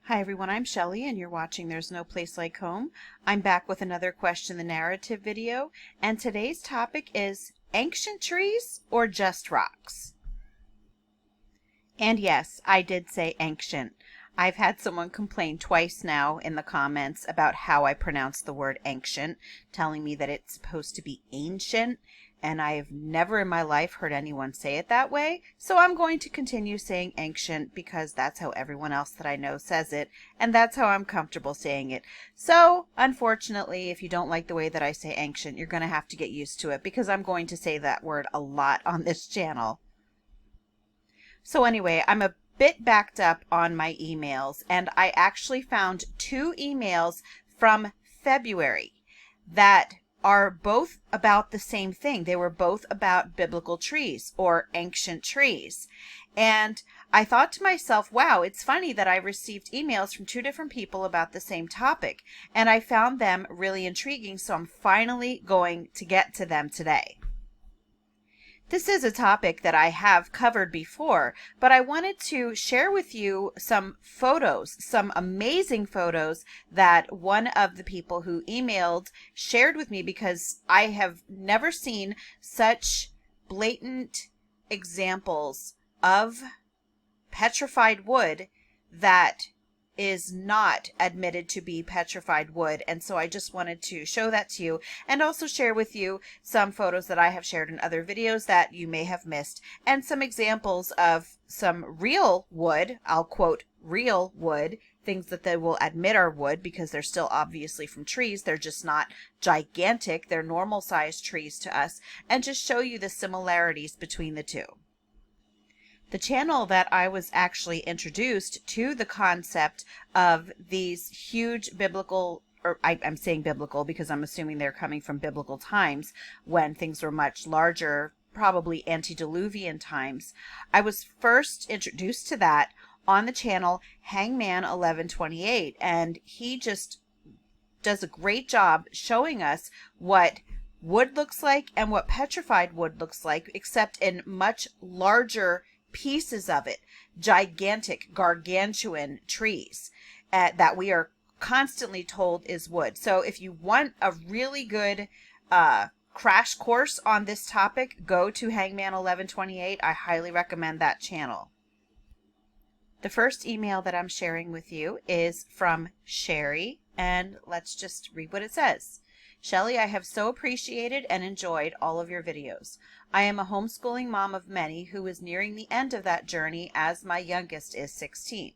Hi everyone, I'm Shelly and you're watching There's No Place Like Home. I'm back with another Question the Narrative video, and today's topic is ancient trees or just rocks? And yes, I did say ancient. I've had someone complain twice now in the comments about how I pronounce the word ancient, telling me that it's supposed to be ancient, and I've never in my life heard anyone say it that way, so I'm going to continue saying ancient because that's how everyone else that I know says it, and that's how I'm comfortable saying it. So, unfortunately, if you don't like the way that I say ancient, you're going to have to get used to it because I'm going to say that word a lot on this channel. So anyway, I'm a bit backed up on my emails, and I actually found 2 emails from February that are both about the same thing. They were both about biblical trees or ancient trees. And I thought to myself, wow, it's funny that I received emails from 2 different people about the same topic, and I found them really intriguing, so I'm finally going to get to them today. This is a topic that I have covered before, but I wanted to share with you some photos, some amazing photos that one of the people who emailed shared with me, because I have never seen such blatant examples of petrified wood that is not admitted to be petrified wood. And so I just wanted to show that to you and also share with you some photos that I have shared in other videos that you may have missed, and some examples of some real wood. I'll quote real wood, things that they will admit are wood because they're still obviously from trees. They're just not gigantic. They're normal sized trees to us, and just show you the similarities between the two. The channel that I was actually introduced to the concept of these huge biblical, or I'm saying biblical because I'm assuming they're coming from biblical times when things were much larger, probably antediluvian times. I was first introduced to that on the channel Hangman 1128, and he just does a great job showing us what wood looks like and what petrified wood looks like, except in much larger pieces of it, gigantic, gargantuan trees that we are constantly told is wood. So if you want a really good crash course on this topic, go to Hangman 1128. I highly recommend that channel. The first email that I'm sharing with you is from Sherry, and let's just read what it says. Shelly, I have so appreciated and enjoyed all of your videos. I am a homeschooling mom of many who is nearing the end of that journey as my youngest is 16.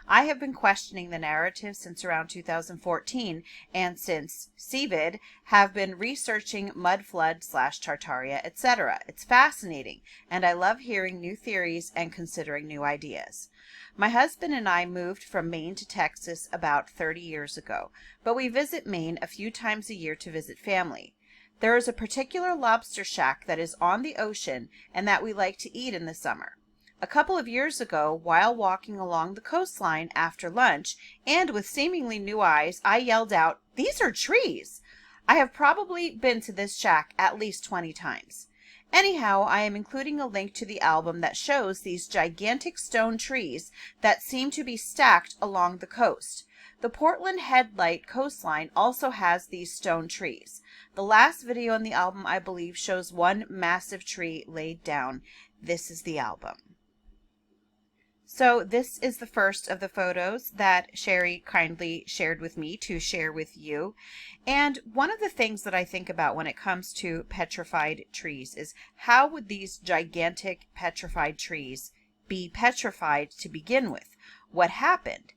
I have been questioning the narrative since around 2014, and since CVID have been researching mud flood / Tartaria, etc. It's fascinating, and I love hearing new theories and considering new ideas. My husband and I moved from Maine to Texas about 30 years ago, but we visit Maine a few times a year to visit family. There is a particular lobster shack that is on the ocean and that we like to eat in the summer. A couple of years ago, while walking along the coastline after lunch, and with seemingly new eyes, I yelled out, "These are trees!" I have probably been to this shack at least 20 times. Anyhow, I am including a link to the album that shows these gigantic stone trees that seem to be stacked along the coast. The Portland Headlight coastline also has these stone trees. The last video in the album, I believe, shows one massive tree laid down. This is the album. So this is the first of the photos that Sherry kindly shared with me to share with you. And one of the things that I think about when it comes to petrified trees is, how would these gigantic petrified trees be petrified to begin with? What happened?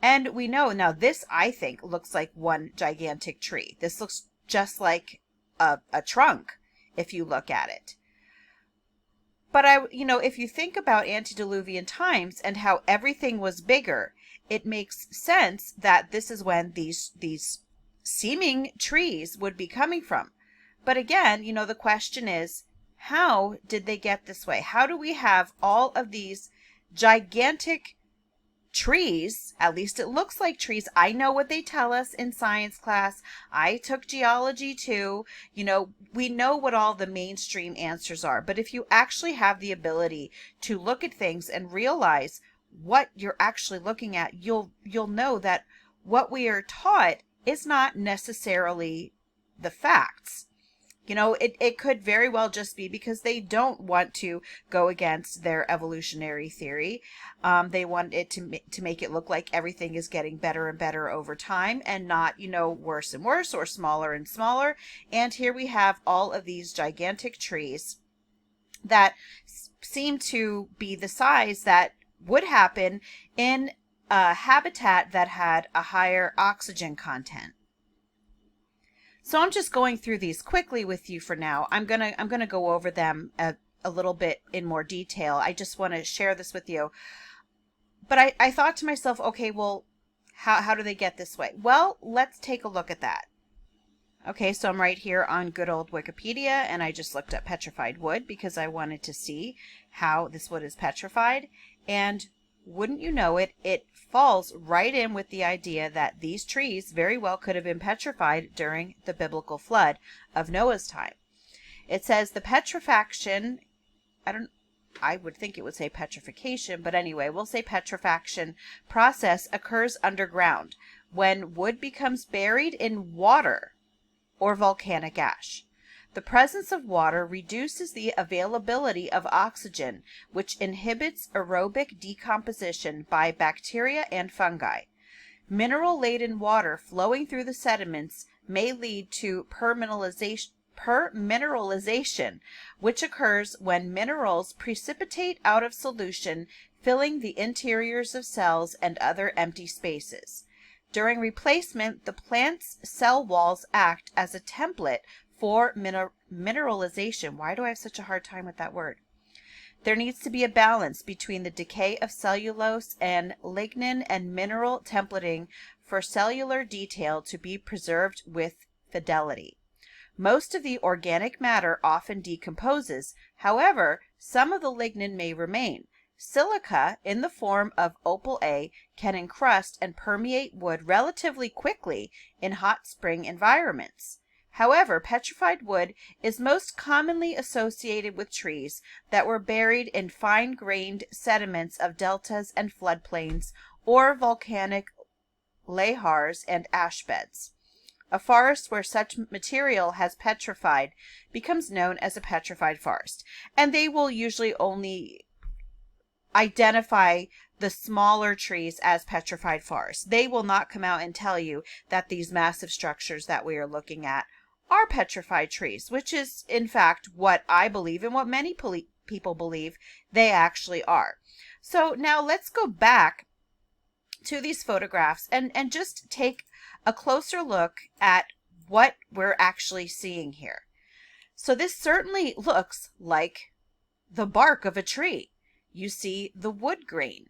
And we know now, this I think looks like one gigantic tree. This looks just like a trunk if you look at it. But if you think about antediluvian times and how everything was bigger, it makes sense that this is when these seeming trees would be coming from. But again, the question is, how did they get this way? How do we have all of these gigantic trees? At least it looks like trees. I know what they tell us in science class. I took geology too. We know what all the mainstream answers are. But if you actually have the ability to look at things and realize what you're actually looking at, you'll know that what we are taught is not necessarily the facts. You know, it could very well just be because they don't want to go against their evolutionary theory. They want it to make it look like everything is getting better and better over time and not, you know, worse and worse or smaller and smaller. And here we have all of these gigantic trees that seem to be the size that would happen in a habitat that had a higher oxygen content. So I'm just going through these quickly with you for now. I'm gonna go over them a little bit in more detail. I just want to share this with you. But I thought to myself, okay, well, how do they get this way? Well, let's take a look at that. Okay, so I'm right here on good old Wikipedia, and I just looked up petrified wood because I wanted to see how this wood is petrified. And wouldn't you know it, it falls right in with the idea that these trees very well could have been petrified during the biblical flood of Noah's time. It says the petrifaction, I would think it would say petrification, but anyway, we'll say petrifaction process occurs underground when wood becomes buried in water or volcanic ash. The presence of water reduces the availability of oxygen, which inhibits aerobic decomposition by bacteria and fungi. Mineral-laden water flowing through the sediments may lead to permineralization, which occurs when minerals precipitate out of solution, filling the interiors of cells and other empty spaces. During replacement, the plant's cell walls act as a template for mineralization. Why do I have such a hard time with that word? There needs to be a balance between the decay of cellulose and lignin and mineral templating for cellular detail to be preserved with fidelity. Most of the organic matter often decomposes. However, some of the lignin may remain. Silica in the form of opal A can encrust and permeate wood relatively quickly in hot spring environments. However, petrified wood is most commonly associated with trees that were buried in fine-grained sediments of deltas and floodplains or volcanic lahars and ash beds. A forest where such material has petrified becomes known as a petrified forest, and they will usually only identify the smaller trees as petrified forests. They will not come out and tell you that these massive structures that we are looking at are petrified trees, which is in fact what I believe and what many people believe they actually are. So now let's go back to these photographs and just take a closer look at what we're actually seeing here. So this certainly looks like the bark of a tree. You see the wood grain.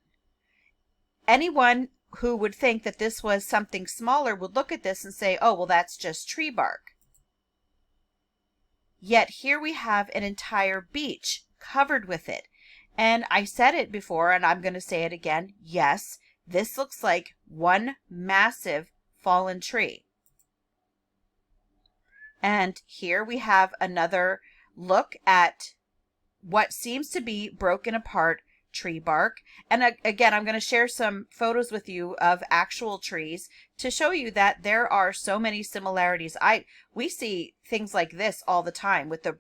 Anyone who would think that this was something smaller would look at this and say, oh, well, that's just tree bark. Yet here we have an entire beach covered with it. And I said it before, and I'm going to say it again. Yes, this looks like one massive fallen tree. And here we have another look at what seems to be broken apart tree bark. And again, I'm going to share some photos with you of actual trees to show you that there are so many similarities. We see things like this all the time with the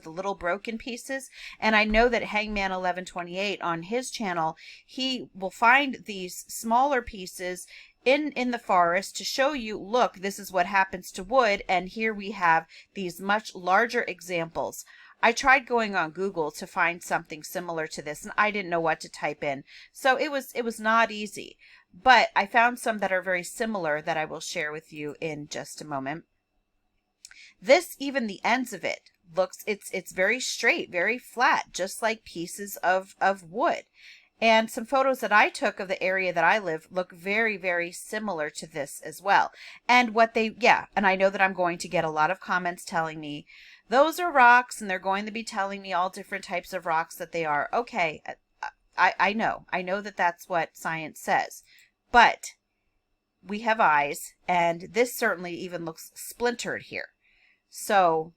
little broken pieces. And I know that Hangman 1128 on his channel, he will find these smaller pieces in the forest to show you, look, this is what happens to wood. And here we have these much larger examples. I tried going on Google to find something similar to this, and I didn't know what to type in. So it was not easy, but I found some that are very similar that I will share with you in just a moment. This, even the ends of it, it's very straight, very flat, just like pieces of wood. And some photos that I took of the area that I live look very, very similar to this as well. And and I know that I'm going to get a lot of comments telling me, those are rocks, and they're going to be telling me all different types of rocks that they are. Okay, I know that that's what science says. But we have eyes, and this certainly even looks splintered here. So,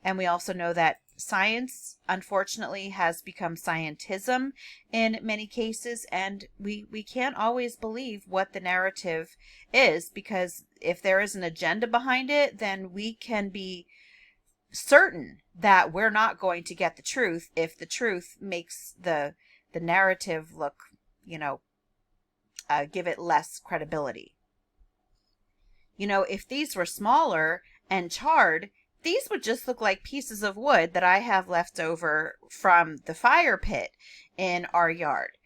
and we also know that science, unfortunately, has become scientism in many cases, and we can't always believe what the narrative is, because if there is an agenda behind it, then we can be certain that we're not going to get the truth if the truth makes the narrative look, give it less credibility. If these were smaller and charred, these would just look like pieces of wood that I have left over from the fire pit in our yard.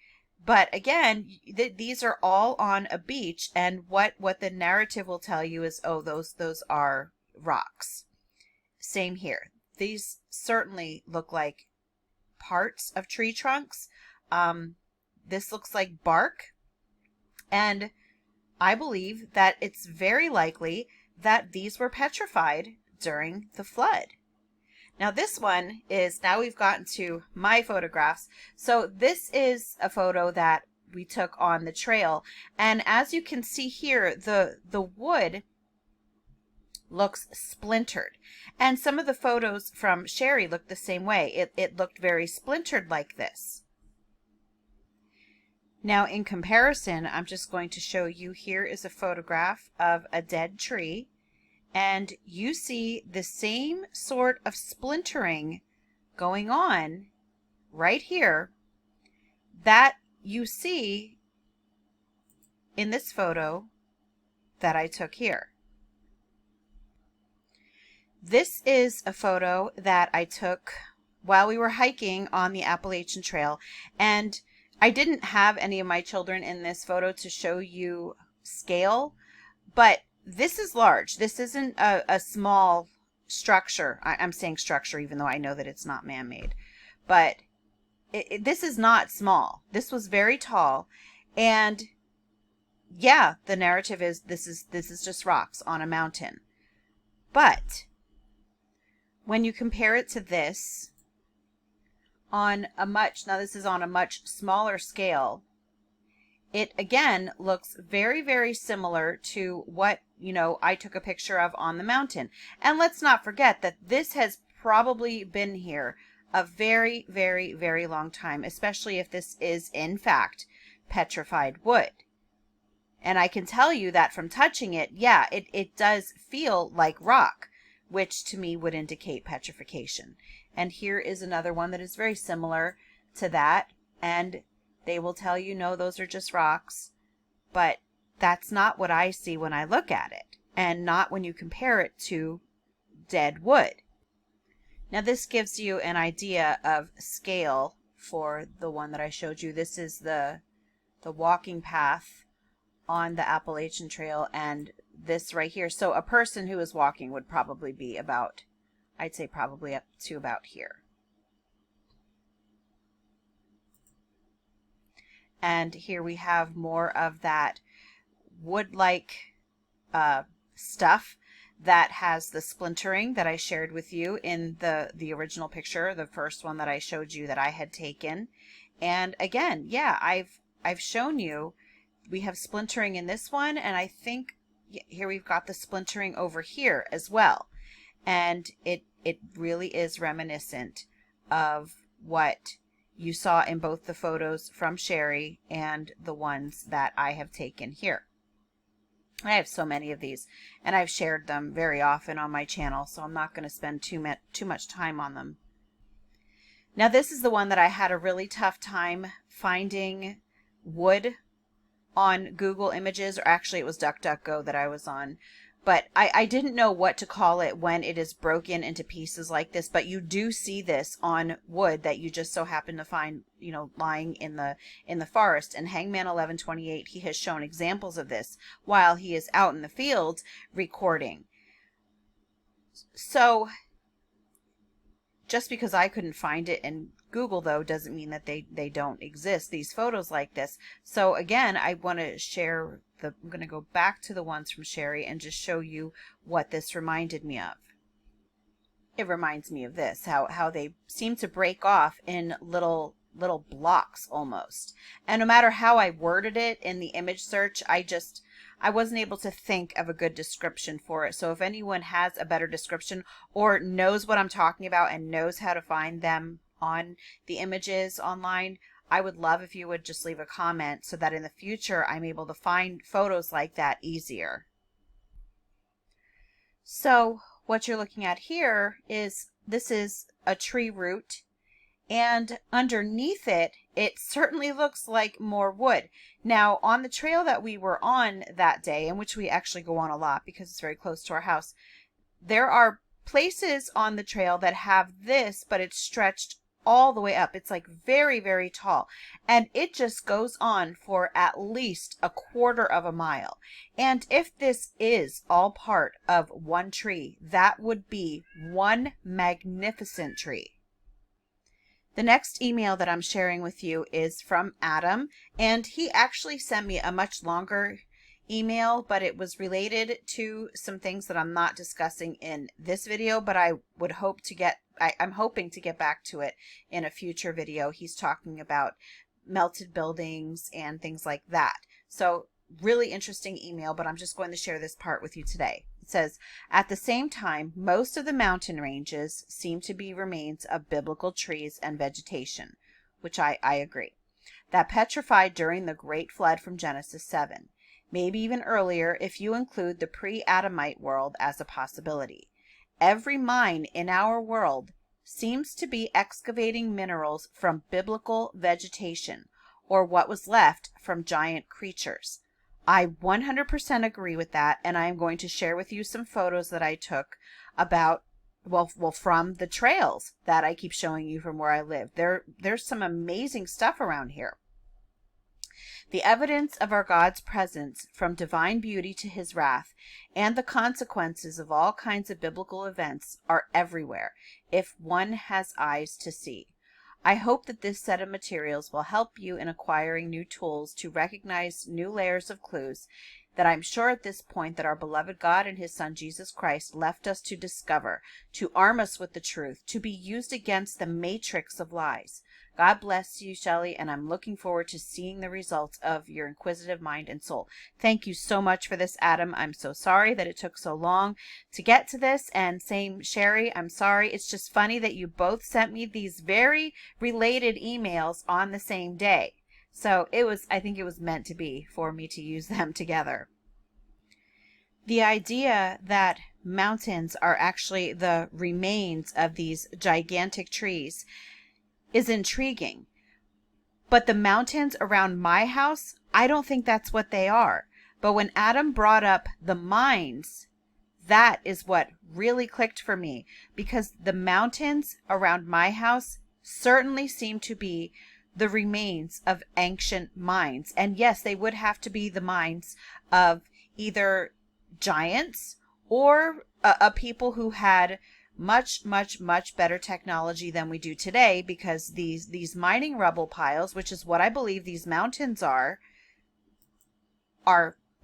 But again, these are all on a beach, and what the narrative will tell you is, oh, those are rocks. Same here. These certainly look like parts of tree trunks. This looks like bark, and I believe that it's very likely that these were petrified during the flood. Now this one is, now we've gotten to my photographs. So this is a photo that we took on the trail. And as you can see here, the wood looks splintered. And some of the photos from Sherry looked the same way. It looked very splintered like this. Now in comparison, I'm just going to show you, here is a photograph of a dead tree. And you see the same sort of splintering going on right here that you see in this photo that I took here. This is a photo that I took while we were hiking on the Appalachian Trail, and I didn't have any of my children in this photo to show you scale, but this is large. This isn't a small structure. I'm saying structure even though I know that it's not man-made. But this is not small. This was very tall. And yeah, the narrative is this is just rocks on a mountain. But when you compare it to this on a much, now this is on a much smaller scale, it again looks very, very similar to what, I took a picture of on the mountain. And let's not forget that this has probably been here a very, very, very long time, especially if this is in fact petrified wood. And I can tell you that from touching it, yeah, it does feel like rock, which to me would indicate petrification. And here is another one that is very similar to that, and they will tell you, no, those are just rocks. But that's not what I see when I look at it, and not when you compare it to dead wood. Now this gives you an idea of scale for the one that I showed you. This is the walking path on the Appalachian Trail, and this right here. So a person who is walking would probably be about, I'd say probably up to about here. And here we have more of that wood-like stuff that has the splintering that I shared with you in the original picture, the first one that I showed you that I had taken. And again, yeah, I've shown you we have splintering in this one, and I think here we've got the splintering over here as well. And it really is reminiscent of what you saw in both the photos from Sherry and the ones that I have taken here. I have so many of these, and I've shared them very often on my channel, so I'm not going to spend too much time on them. Now this is the one that I had a really tough time finding wood on Google Images, or actually it was DuckDuckGo that I was on. But I didn't know what to call it when it is broken into pieces like this, but you do see this on wood that you just so happen to find, lying in the forest. And Hangman 1128, he has shown examples of this while he is out in the field recording. So just because I couldn't find it in Google, though, doesn't mean that they don't exist, these photos like this. So again, I want to share I'm going to go back to the ones from Sherry and just show you what this reminded me of. It reminds me of this, how they seem to break off in little blocks almost. And no matter how I worded it in the image search, I I wasn't able to think of a good description for it. So if anyone has a better description or knows what I'm talking about and knows how to find them on the images online, I would love if you would just leave a comment so that in the future I'm able to find photos like that easier. So what you're looking at here is this is a tree root, and underneath it, it certainly looks like more wood. Now, on the trail that we were on that day, in which we actually go on a lot because it's very close to our house, there are places on the trail that have this, but it's stretched all the way up. It's like very, very tall. And it just goes on for at least a quarter of a mile. And if this is all part of one tree, that would be one magnificent tree. The next email that I'm sharing with you is from Adam, and he actually sent me a much longer email, but it was related to some things that I'm not discussing in this video, but I would hope to get, I'm hoping to get back to it in a future video. He's talking about melted buildings and things like that. So really interesting email, but I'm just going to share this part with you today. It says, at the same time, most of the mountain ranges seem to be remains of biblical trees and vegetation, which I agree, that petrified during the great flood from Genesis 7, maybe even earlier if you include the pre-Adamite world as a possibility. Every mine in our world seems to be excavating minerals from biblical vegetation, or what was left from giant creatures. I 100% agree with that, and I am going to share with you some photos that I took about, well, from the trails that I keep showing you from where I live. There's some amazing stuff around here. The evidence of our God's presence, from divine beauty to his wrath, and the consequences of all kinds of biblical events are everywhere, if one has eyes to see. I hope that this set of materials will help you in acquiring new tools to recognize new layers of clues that I'm sure at this point that our beloved God and his Son Jesus Christ left us to discover, to arm us with the truth, to be used against the matrix of lies. God bless you, Shelley, and I'm looking forward to seeing the results of your inquisitive mind and soul. Thank you so much for this, Adam. I'm so sorry that it took so long to get to this, and same, Sherry, I'm sorry. It's just funny that you both sent me these very related emails on the same day. So I think it was meant to be for me to use them together. The idea that mountains are actually the remains of these gigantic trees is intriguing. But the mountains around my house, I don't think that's what they are. But when Adam brought up the mines, that is what really clicked for me, because the mountains around my house certainly seem to be the remains of ancient mines. And yes, they would have to be the mines of either giants or a people who had much better technology than we do today, because these mining rubble piles, which is what I believe these mountains are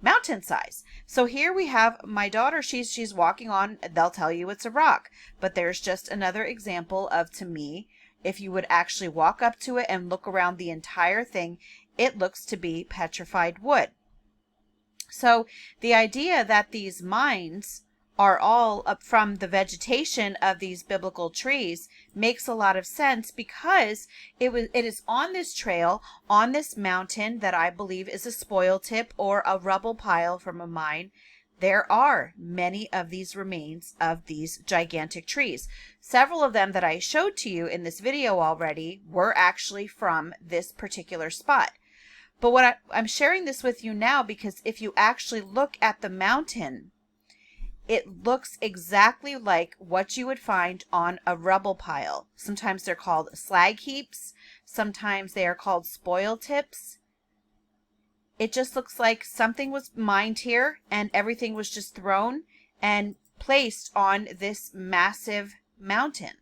mountain size. So here we have my daughter, she's walking on, they'll tell you it's a rock, but there's just another example of, to me, if you would actually walk up to it and look around the entire thing, it looks to be petrified wood. So the idea that these mines are all up from the vegetation of these biblical trees makes a lot of sense, because it is on this trail, on this mountain that I believe is a spoil tip or a rubble pile from a mine. There are many of these remains of these gigantic trees. Several of them that I showed to you in this video already were actually from this particular spot. But what I'm sharing this with you now because if you actually look at the mountain, it looks exactly like what you would find on a rubble pile. Sometimes they're called slag heaps. Sometimes they are called spoil tips. It just looks like something was mined here and everything was just thrown and placed on this massive mountain.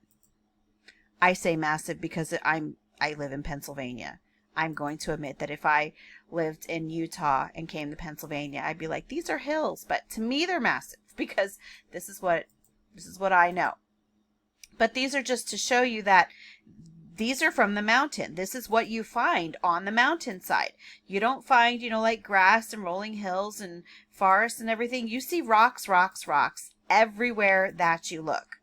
I say massive because I live in Pennsylvania. I'm going to admit that if I lived in Utah and came to Pennsylvania, I'd be like, these are hills, but to me they're massive because this is what I know. But these are just to show you that these are from the mountain. This is what you find on the mountainside. You don't find, like grass and rolling hills and forests and everything. You see rocks, rocks, rocks everywhere that you look.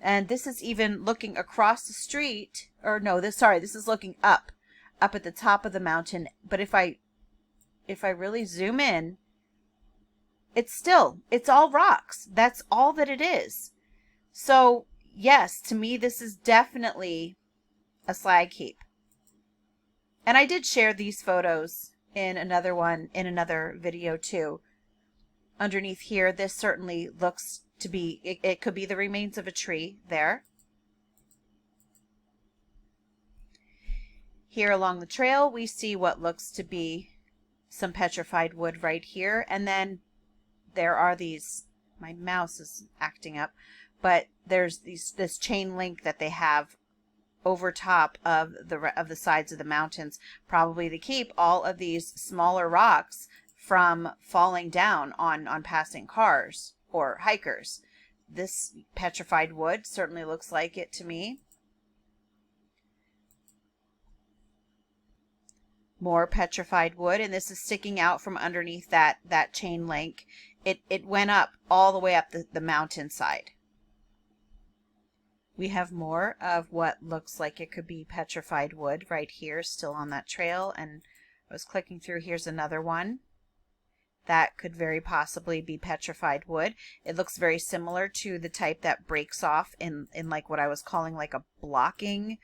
And this is even looking across the street, or no, this is looking up at the top of the mountain. But if I really zoom in, it's all rocks. That's all that it is. So yes, to me, this is definitely a slag heap. And I did share these photos in another video too. Underneath here, this certainly looks to be, it could be the remains of a tree there. Here along the trail, we see what looks to be some petrified wood right here. And then there are these, my mouse is acting up, but there's this chain link that they have over top of the sides of the mountains, probably to keep all of these smaller rocks from falling down on passing cars or hikers. This petrified wood certainly looks like it to me. More petrified wood, and this is sticking out from underneath that chain link. It went up all the way up the mountainside. We have more of what looks like it could be petrified wood right here, still on that trail. And I was clicking through, here's another one. That could very possibly be petrified wood. It looks very similar to the type that breaks off in like what I was calling like a blocking.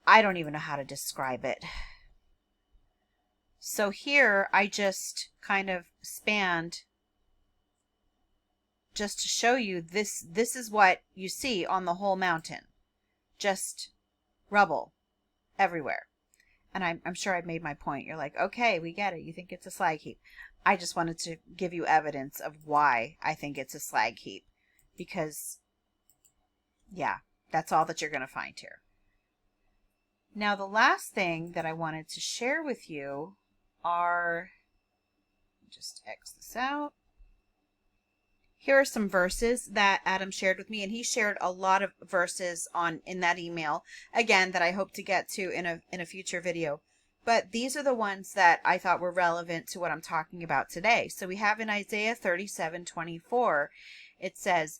I don't even know how to describe it. So here I just kind of spanned just to show you this is what you see on the whole mountain. Just rubble everywhere. And I'm sure I've made my point. You're like, okay, we get it. You think it's a slag heap. I just wanted to give you evidence of why I think it's a slag heap. Because, yeah, that's all that you're going to find here. Now, the last thing that I wanted to share with you are, just X this out. Here are some verses that Adam shared with me, and he shared a lot of verses in that email, again, that I hope to get to in a future video. But these are the ones that I thought were relevant to what I'm talking about today. So we have in Isaiah 37:24, it says,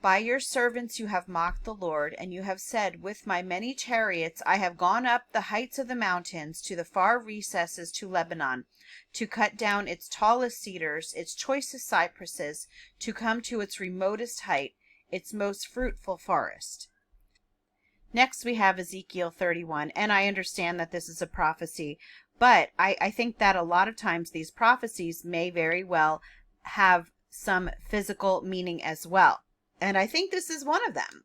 "By your servants you have mocked the Lord, and you have said, with my many chariots I have gone up the heights of the mountains, to the far recesses to Lebanon, to cut down its tallest cedars, its choicest cypresses, to come to its remotest height, its most fruitful forest." Next we have Ezekiel 31, and I understand that this is a prophecy, but I think that a lot of times these prophecies may very well have some physical meaning as well. And I think this is one of them.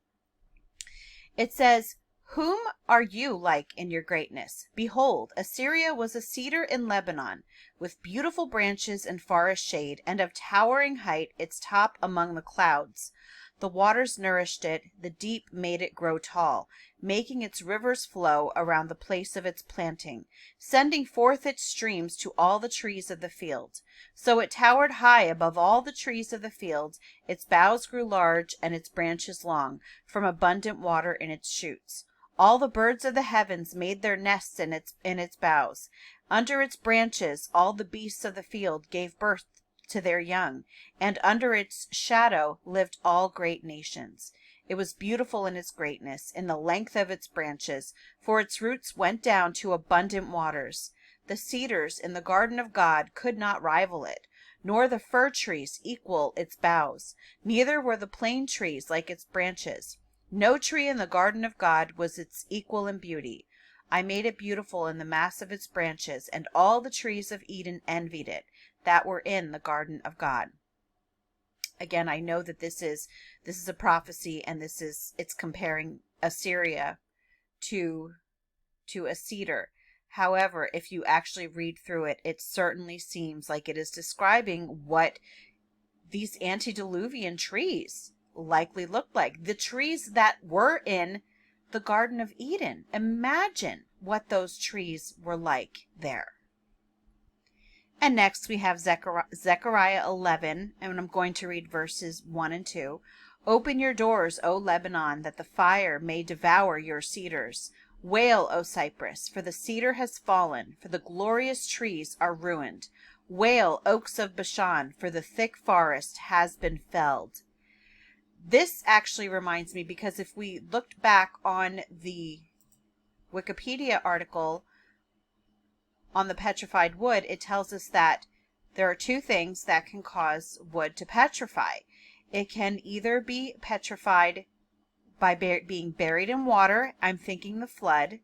It says, "Whom are you like in your greatness? Behold, Assyria was a cedar in Lebanon, with beautiful branches and forest shade, and of towering height, its top among the clouds. The waters nourished it, the deep made it grow tall, making its rivers flow around the place of its planting, sending forth its streams to all the trees of the field. So it towered high above all the trees of the field, its boughs grew large and its branches long, from abundant water in its shoots. All the birds of the heavens made their nests in its boughs. Under its branches all the beasts of the field gave birth to their young, and under its shadow lived all great nations. It was beautiful in its greatness, in the length of its branches, for its roots went down to abundant waters. The cedars in the garden of God could not rival it, nor the fir trees equal its boughs, neither were the plane trees like its branches. No tree in the garden of God was its equal in beauty. I made it beautiful in the mass of its branches, and all the trees of Eden envied it, that were in the garden of God." Again, I know that this is a prophecy, and it's comparing Assyria to a cedar. However, if you actually read through it, it certainly seems like it is describing what these antediluvian trees likely looked like. The trees that were in the Garden of Eden. Imagine what those trees were like there. And next we have Zechariah 11, and I'm going to read verses 1 and 2. Open your doors, O Lebanon, that the fire may devour your cedars. Wail, O Cypress, for the cedar has fallen, for the glorious trees are ruined. Wail, oaks of Bashan, for the thick forest has been felled. This actually reminds me, because if we looked back on the Wikipedia article on the petrified wood, it tells us that there are two things that can cause wood to petrify. It can either be petrified by being buried in water. I'm thinking the flood.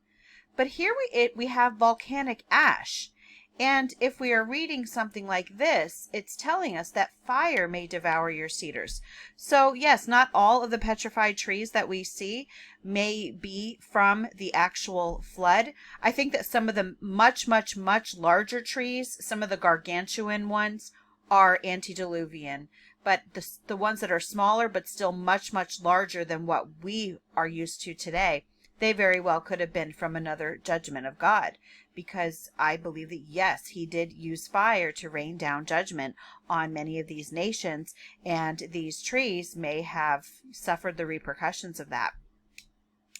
But here we have volcanic ash. And if we are reading something like this, it's telling us that fire may devour your cedars. So yes, not all of the petrified trees that we see may be from the actual flood. I think that some of the much, much, much larger trees, some of the gargantuan ones, are antediluvian. But the ones that are smaller but still much, much larger than what we are used to today, they very well could have been from another judgment of God, because I believe that, yes, he did use fire to rain down judgment on many of these nations, and these trees may have suffered the repercussions of that.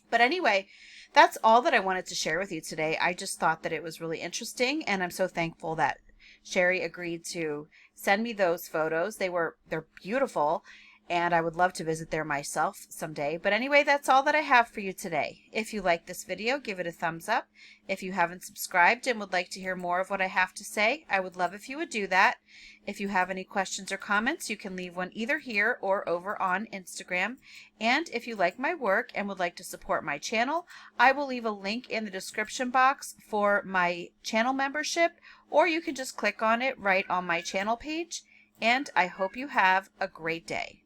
But anyway, that's all that I wanted to share with you today. I just thought that it was really interesting, and I'm so thankful that Sherry agreed to send me those photos. They're beautiful, and I would love to visit there myself someday. But anyway, that's all that I have for you today. If you like this video, give it a thumbs up. If you haven't subscribed and would like to hear more of what I have to say, I would love if you would do that. If you have any questions or comments, you can leave one either here or over on Instagram. And if you like my work and would like to support my channel, I will leave a link in the description box for my channel membership, or you can just click on it right on my channel page. And I hope you have a great day.